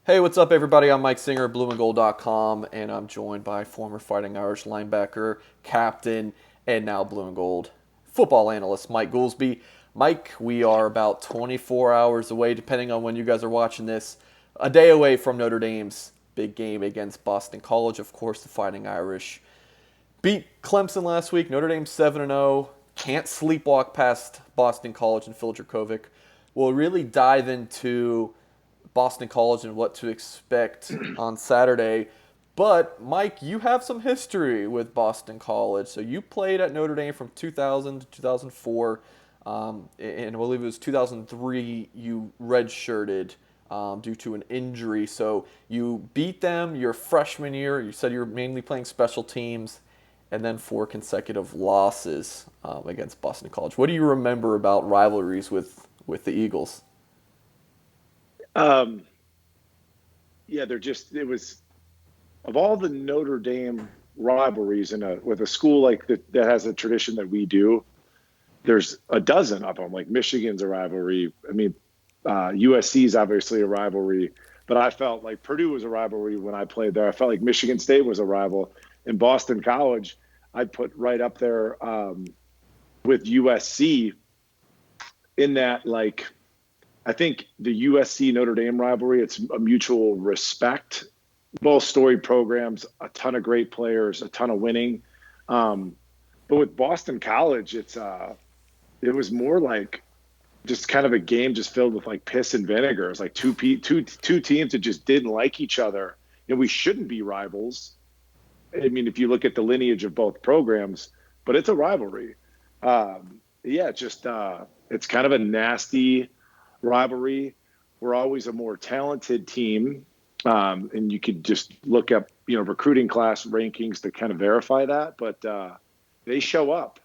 Hey, what's up, everybody? I'm Mike Singer, blueandgold.com, and I'm joined by former Fighting Irish linebacker, captain, and now blue and gold football analyst, Mike Goolsby. Mike, we are about 24 hours away, depending on when you guys are watching this, a day away from Notre Dame's big game against Boston College. Of course, the Fighting Irish beat Clemson last week. Notre Dame 7-0. Can't sleepwalk past Boston College and Phil Jurkovec. We'll really dive into Boston College and what to expect on Saturday. But Mike, you have some history with Boston College. So you played at Notre Dame from 2000 to 2004, and I believe it was 2003 you redshirted due to an injury. So you beat them your freshman year. You said you were mainly playing special teams, and then four consecutive losses against Boston College. What do you remember about rivalries with the Eagles? Um, yeah, it was of all the Notre Dame rivalries with a school like that has a tradition that we do. There's a dozen of them. Like Michigan's a rivalry. I mean, USC is obviously a rivalry, but I felt like Purdue was a rivalry when I played there. I felt like Michigan State was a rival, and Boston College I'd put right up there with USC in that like I think the USC Notre Dame rivalry, it's a mutual respect. Both storied programs, a ton of great players, a ton of winning. Um, but with Boston College, it was more like just kind of a game just filled with like piss and vinegar. It's like two teams that just didn't like each other. And we shouldn't be rivals. I mean, if you look at the lineage of both programs, but it's a rivalry. Yeah, it's kind of a nasty rivalry. We're always a more talented team, and you could just look up, recruiting class rankings to kind of verify that. But they show up,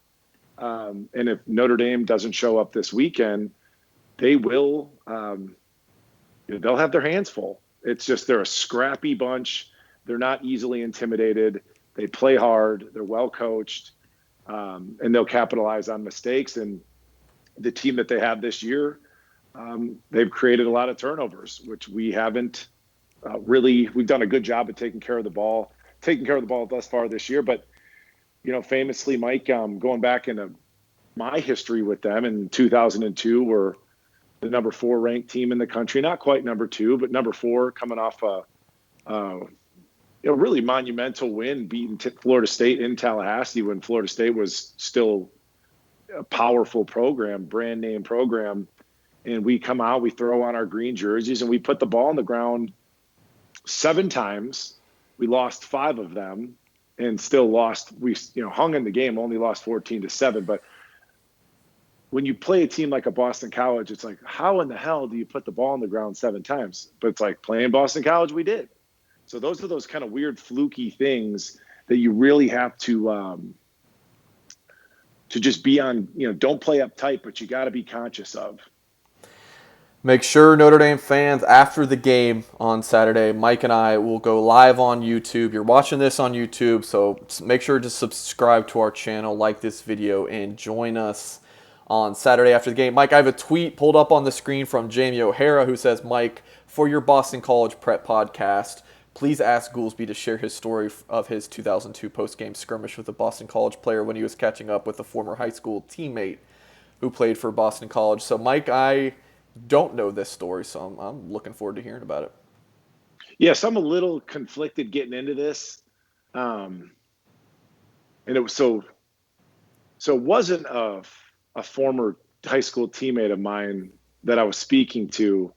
and if Notre Dame doesn't show up this weekend, they will. They'll have their hands full. It's just they're a scrappy bunch. They're not easily intimidated. They play hard. They're well coached, and they'll capitalize on mistakes. And the team that they have this year, they've created a lot of turnovers, which we haven't really. We've done a good job of taking care of the ball thus far this year. But famously, Mike, going back into my history with them in 2002, we're the number four ranked team in the country, not quite number two, but number four, coming off a really monumental win, beating Florida State in Tallahassee when Florida State was still a powerful program, brand name program. And we come out, we throw on our green jerseys, and we put the ball on the ground seven times. We lost five of them, and still lost. We hung in the game, only lost 14-7. But when you play a team like a Boston College, it's like, how in the hell do you put the ball on the ground seven times? But it's like playing Boston College, we did. So those are those kind of weird, fluky things that you really have to just be on. Don't play uptight, but you got to be conscious of. Make sure, Notre Dame fans, after the game on Saturday, Mike and I will go live on YouTube. You're watching this on YouTube, so make sure to subscribe to our channel, like this video, and join us on Saturday after the game. Mike, I have a tweet pulled up on the screen from Jamie O'Hara who says, Mike, for your Boston College Prep podcast, please ask Goolsby to share his story of his 2002 post-game skirmish with a Boston College player when he was catching up with a former high school teammate who played for Boston College. So, Mike, I don't know this story, so I'm looking forward to hearing about it. Yes, I'm a little conflicted getting into this, um, and it was so it wasn't a former high school teammate of mine that I was speaking to,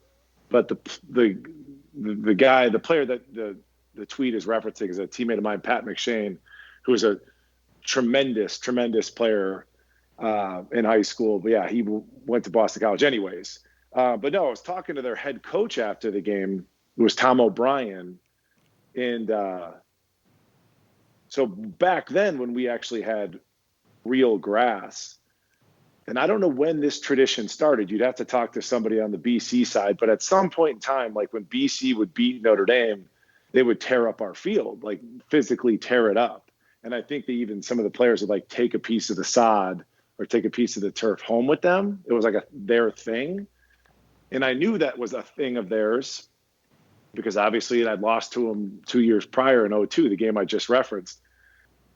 but the guy, the player that the tweet is referencing is a teammate of mine, Pat McShane, who was a tremendous player in high school. But yeah, he went to Boston College anyways. But no, I was talking to their head coach after the game. It was Tom O'Brien, and so back then when we actually had real grass. And I don't know when this tradition started. You'd have to talk to somebody on the BC side. But at some point in time, like when BC would beat Notre Dame, they would tear up our field, like physically tear it up. And I think that even some of the players would like take a piece of the sod or take a piece of the turf home with them. It was like their thing. And I knew that was a thing of theirs. because obviously I'd lost to him 2 years prior in '02, the game I just referenced.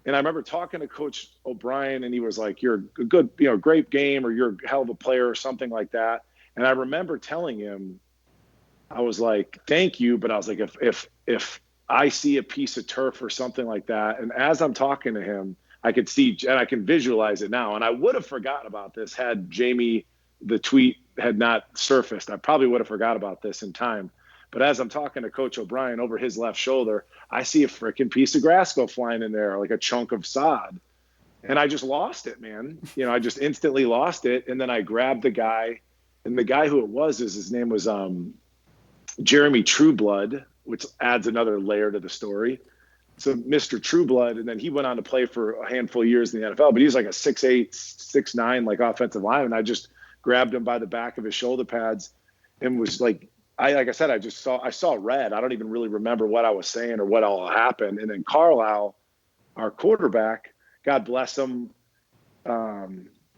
And I remember talking to Coach O'Brien, and he was like, "You're a good, great game, or you're a hell of a player," or something like that. And I remember telling him, I was like, "Thank you," but I was like, if I see a piece of turf or something like that, and as I'm talking to him, I could see and I can visualize it now. And I would have forgotten about this had the tweet had not surfaced. I probably would have forgot about this in time. But as I'm talking to Coach O'Brien over his left shoulder, I see a freaking piece of grass go flying in there, like a chunk of sod. And I just lost it, man. I just instantly lost it. And then I grabbed the guy, and the guy who it was, his name was Jeremy Trueblood, which adds another layer to the story. So Mr. Trueblood, and then he went on to play for a handful of years in the NFL, but he's like a 6'8", 6'9", like offensive lineman. I just grabbed him by the back of his shoulder pads and was like, like I said, I saw red. I don't even really remember what I was saying or what all happened. And then Carlisle, our quarterback, God bless him,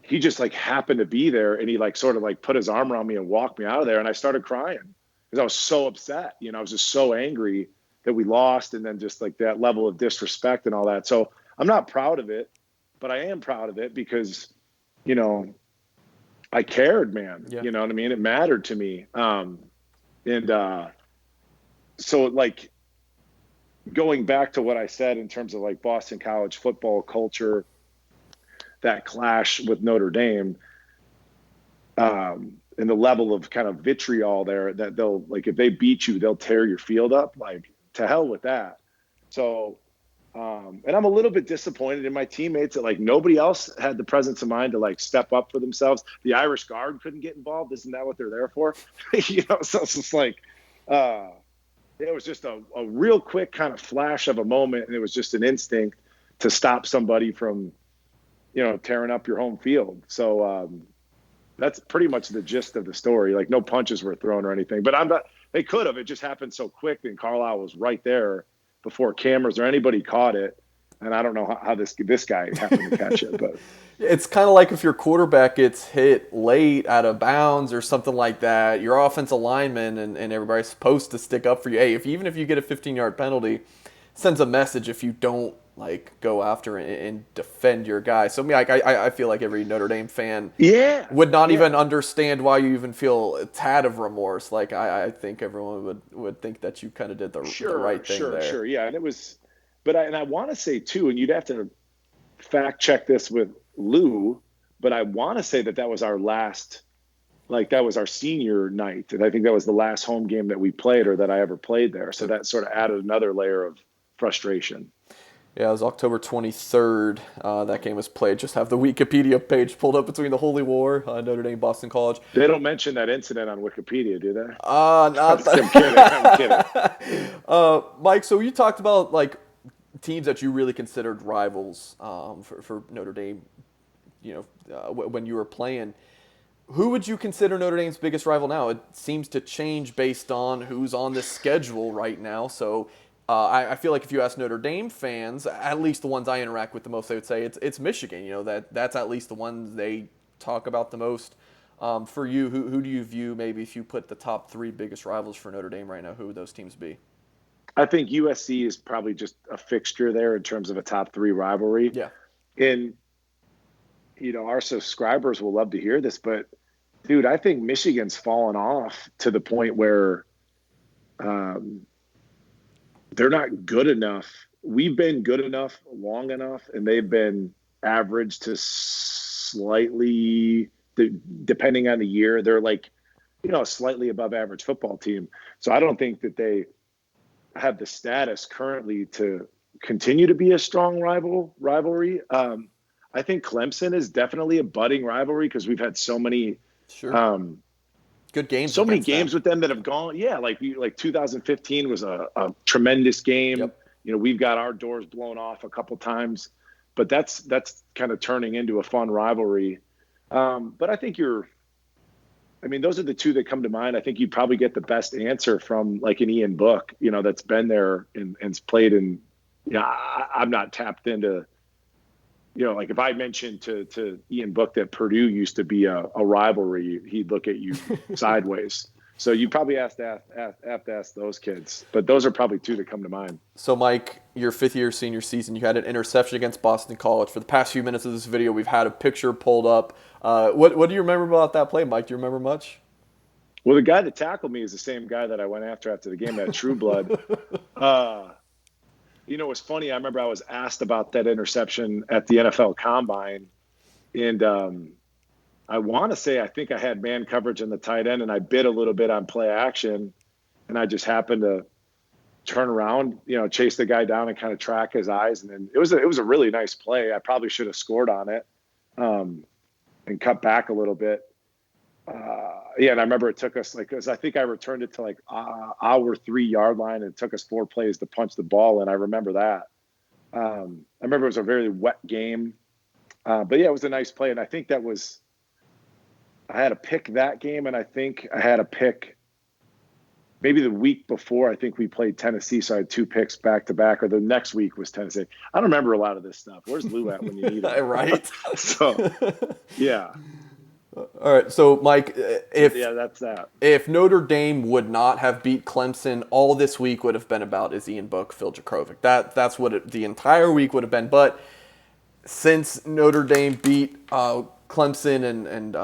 he just like happened to be there, and he like sort of like put his arm around me and walked me out of there. And I started crying because I was so upset. I was just so angry that we lost, and then just like that level of disrespect and all that. So I'm not proud of it, but I am proud of it because, I cared, man. Yeah. You know what I mean? It mattered to me. So like going back to what I said in terms of like Boston College football culture, that clash with Notre Dame, and the level of kind of vitriol there, that they'll, like, if they beat you, they'll tear your field up. Like, to hell with that. So, and I'm a little bit disappointed in my teammates that like nobody else had the presence of mind to like step up for themselves. The Irish Guard couldn't get involved. Isn't that what they're there for? So it's just like, it was just a real quick kind of flash of a moment. And it was just an instinct to stop somebody from, tearing up your home field. So, that's pretty much the gist of the story. Like, no punches were thrown or anything, but they could have. It just happened so quick, and Carlisle was right there before cameras or anybody caught it. And I don't know how this guy happened to catch it, but it's kind of like if your quarterback gets hit late out of bounds or something like that, your offensive lineman and everybody's supposed to stick up for you. Hey, even if you get a 15-yard penalty, sends a message if you don't like go after and defend your guy. So I feel like every Notre Dame fan would not even understand why you even feel a tad of remorse. Like I think everyone would think that you kind of did the right thing there. Sure. Yeah. And it was, but I want to say too, and you'd have to fact check this with Lou, but I want to say that was our last, like that was our senior night. And I think that was the last home game that we played or that I ever played there. So that sort of added another layer of frustration. Yeah, it was October 23rd. That game was played. Just have the Wikipedia page pulled up between the Holy War, Notre Dame, Boston College. They don't mention that incident on Wikipedia, do they? Not I'm kidding. Mike, so you talked about like teams that you really considered rivals for Notre Dame, when you were playing. Who would you consider Notre Dame's biggest rival now? It seems to change based on who's on the schedule right now. So I feel like if you ask Notre Dame fans, at least the ones I interact with the most, they would say it's Michigan. That's at least the ones they talk about the most. For you, who do you view, maybe if you put the top three biggest rivals for Notre Dame right now, who would those teams be? I think USC is probably just a fixture there in terms of a top three rivalry. Yeah. And, our subscribers will love to hear this, but dude, I think Michigan's fallen off to the point where they're not good enough. We've been good enough long enough, and they've been average to slightly, depending on the year, they're like, a slightly above average football team. So I don't think that they have the status currently to continue to be a strong rivalry. I think Clemson is definitely a budding rivalry because we've had so many good games. So many games with them that have gone. Yeah, like 2015 was a tremendous game. Yep. We've got our doors blown off a couple times, but that's kind of turning into a fun rivalry. But I think those are the two that come to mind. I think you'd probably get the best answer from like an Ian Book, that's been there and's played in. I'm not tapped into. Like if I mentioned to Ian Book that Purdue used to be a rivalry, he'd look at you sideways. So you probably have to ask those kids, but those are probably two that come to mind. So, Mike, your fifth-year senior season, you had an interception against Boston College. For the past few minutes of this video, we've had a picture pulled up. What do you remember about that play, Mike? Do you remember much? Well, the guy that tackled me is the same guy that I went after the game, that True Blood. It was funny. I remember I was asked about that interception at the NFL Combine, and I want to say I think I had man coverage in the tight end, and I bid a little bit on play action, and I just happened to turn around, chase the guy down and kind of track his eyes, and then it was a really nice play. I probably should have scored on it, and cut back a little bit. And I remember it took us because I think I returned it to our 3-yard line, and it took us 4 plays to punch the ball. And I remember that. I remember it was a very wet game, but yeah, it was a nice play. And I think I had a pick that game. And I think I had a pick maybe the week before. I think we played Tennessee. So I had 2 picks back to back, or the next week was Tennessee. I don't remember a lot of this stuff. Where's Lou at when you need him? Right. So yeah. All right, so Mike, that's that. If Notre Dame would not have beat Clemson, all this week would have been about is Ian Book, Phil Jurkovec. That's what the entire week would have been. But since Notre Dame beat Clemson and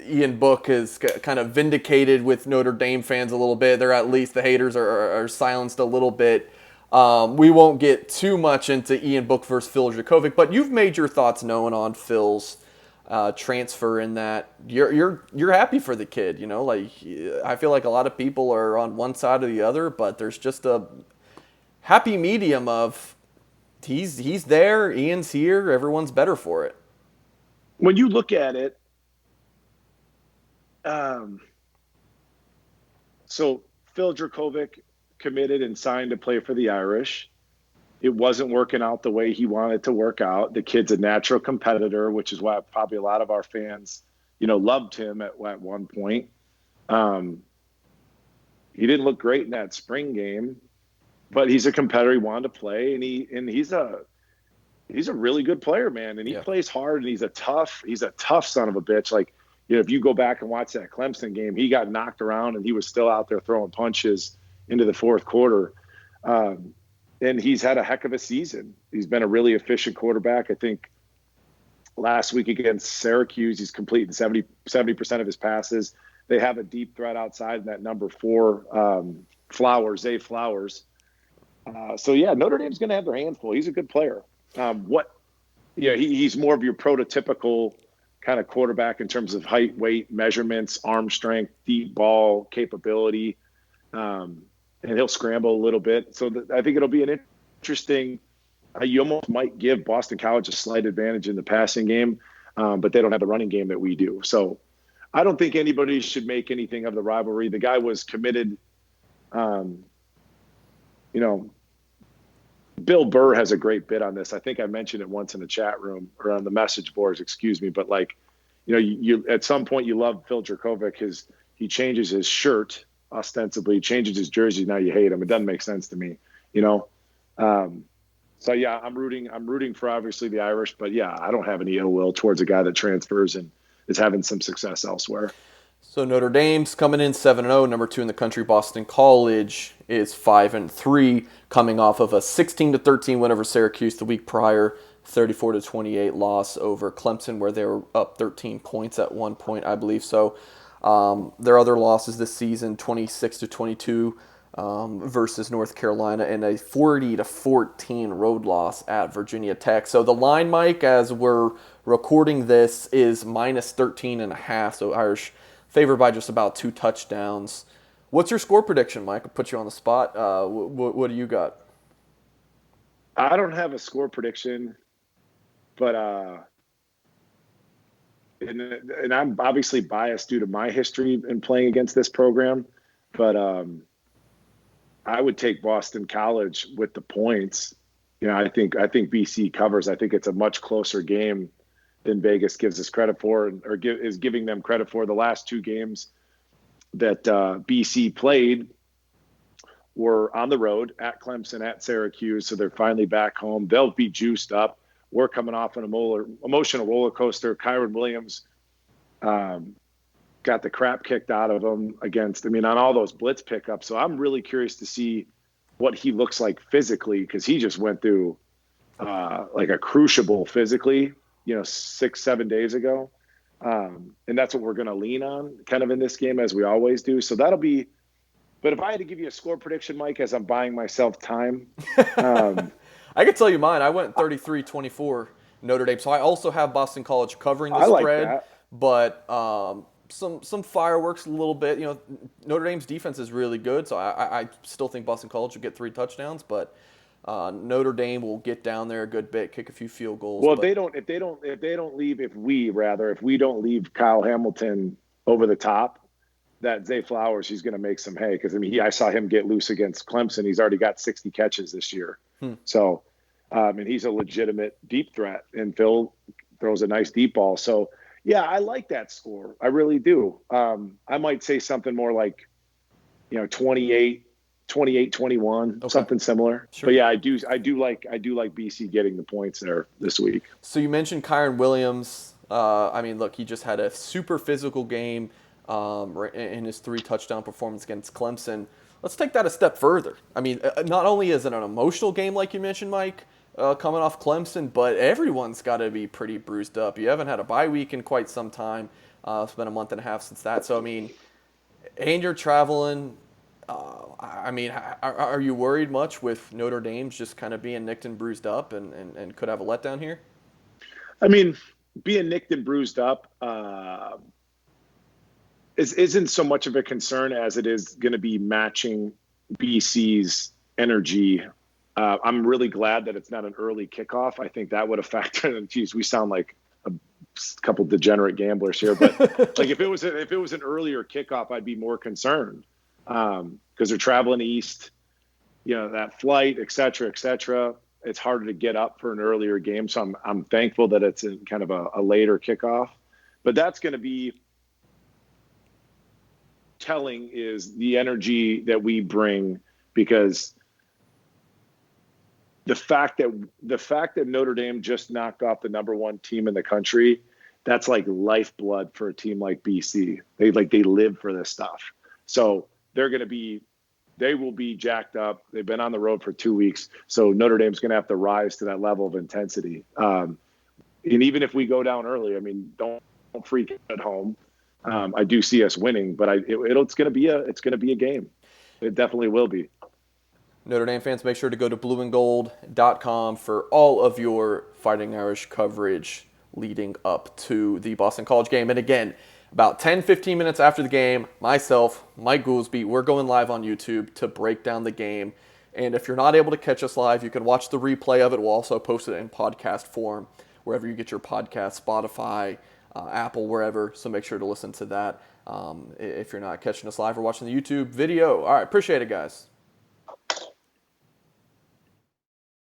Ian Book has kind of vindicated with Notre Dame fans a little bit. They're at least, the haters are silenced a little bit. We won't get too much into Ian Book versus Phil Jurkovec, but you've made your thoughts known on Phil's transfer, in that you're happy for the kid. I feel like a lot of people are on one side or the other, but there's just a happy medium of he's there, Ian's here, everyone's better for it. When you look at it, so Phil Jurkovec committed and signed to play for the Irish. It wasn't working out the way he wanted to work out. The kid's a natural competitor, which is why probably a lot of our fans, loved him at one point. He didn't look great in that spring game, but he's a competitor. He wanted to play, and he's a really good player, man. And he plays hard, and he's a tough son of a bitch. If you go back and watch that Clemson game, he got knocked around, and he was still out there throwing punches into the fourth quarter. And he's had a heck of a season. He's been a really efficient quarterback. I think last week against Syracuse, he's completing 70% of his passes. They have a deep threat outside in that number 4, Zay Flowers. Notre Dame's going to have their hands full. He's a good player. He's more of your prototypical kind of quarterback in terms of height, weight, measurements, arm strength, deep ball capability. And he'll scramble a little bit. So I think it'll be an interesting you almost might give Boston College a slight advantage in the passing game, but they don't have the running game that we do. So I don't think anybody should make anything of the rivalry. The guy was committed. Bill Burr has a great bit on this. I think I mentioned it once in the chat room or on the message boards, excuse me. But you at some point you love Phil Jurkovec. He changes his shirt. Ostensibly changes his jersey. Now you hate him. It doesn't make sense to me, I'm rooting for obviously the Irish, but I don't have any ill will towards a guy that transfers and is having some success elsewhere. So Notre Dame's coming in 7-0, number 2 in the country. Boston College is 5-3, coming off of a 16-13 win over Syracuse the week prior, 34-28 loss over Clemson, where they were up 13 points at one point, I believe. So their other losses this season, 26-22 versus North Carolina, and a 40-14 road loss at Virginia Tech. So the line, Mike, as we're recording this, is minus 13.5. So Irish favored by just about 2 touchdowns. What's your score prediction, Mike? I'll put you on the spot. What do you got? I don't have a score prediction, but and I'm obviously biased due to my history in playing against this program, but I would take Boston College with the points. I think BC covers. I think it's a much closer game than Vegas gives us credit for, is giving them credit for. The last 2 games that BC played were on the road at Clemson, at Syracuse, so they're finally back home. They'll be juiced up. We're coming off an emotional roller coaster. Kyron Williams got got the crap kicked out of him on all those blitz pickups. So I'm really curious to see what he looks like physically, because he just went through like a crucible physically, 6-7 days ago. And that's what we're going to lean on kind of in this game, as we always do. So that'll be, but if I had to give you a score prediction, Mike, as I'm buying myself time, I could tell you mine. I went 33-24 Notre Dame. So I also have Boston College covering the I like spread, that. but some fireworks a little bit. Notre Dame's defense is really good, so I still think Boston College will get 3 touchdowns, but Notre Dame will get down there a good bit, kick a few field goals. Well, but if we don't leave Kyle Hamilton over the top, that Zay Flowers, he's going to make some hay, because I saw him get loose against Clemson. He's already got 60 catches this year. So, and he's a legitimate deep threat, and Phil throws a nice deep ball. So, yeah, I like that score. I really do. I might say something more like, 28-21, okay, something similar. Sure. But yeah, I do like BC getting the points there this week. So you mentioned Kyron Williams. Look, he just had a super physical game in his 3 touchdown performance against Clemson. Let's take that a step further. Not only is it an emotional game, like you mentioned, Mike, coming off Clemson, but everyone's got to be pretty bruised up. You haven't had a bye week in quite some time. It's been a month and a half since that. So, and you're traveling. Are you worried much with Notre Dame's just kind of being nicked and bruised up and could have a letdown here? Being nicked and bruised up isn't so much of a concern as it is going to be matching BC's energy. I'm really glad that it's not an early kickoff. I think that would have factored in. Geez, we sound like a couple degenerate gamblers here, but like if it was an earlier kickoff, I'd be more concerned, because they're traveling east, that flight, et cetera. It's harder to get up for an earlier game. So I'm thankful that it's in kind of a later kickoff, but that's going to be telling, is the energy that we bring, because the fact that Notre Dame just knocked off the number 1 team in the country, that's like lifeblood for a team like BC. They live for this stuff. So they will be jacked up. They've been on the road for 2 weeks. So Notre Dame's going to have to rise to that level of intensity. And even if we go down early, don't freak at home. I do see us winning, but it's going to be a game. It definitely will be. Notre Dame fans, make sure to go to blueandgold.com for all of your Fighting Irish coverage leading up to the Boston College game. And again, about 10-15 minutes after the game, myself, Mike Goolsby, we're going live on YouTube to break down the game. And if you're not able to catch us live, you can watch the replay of it. We'll also post it in podcast form wherever you get your podcast, Spotify, Apple, wherever. So make sure to listen to that if you're not catching us live or watching the YouTube video. All right, appreciate it, guys.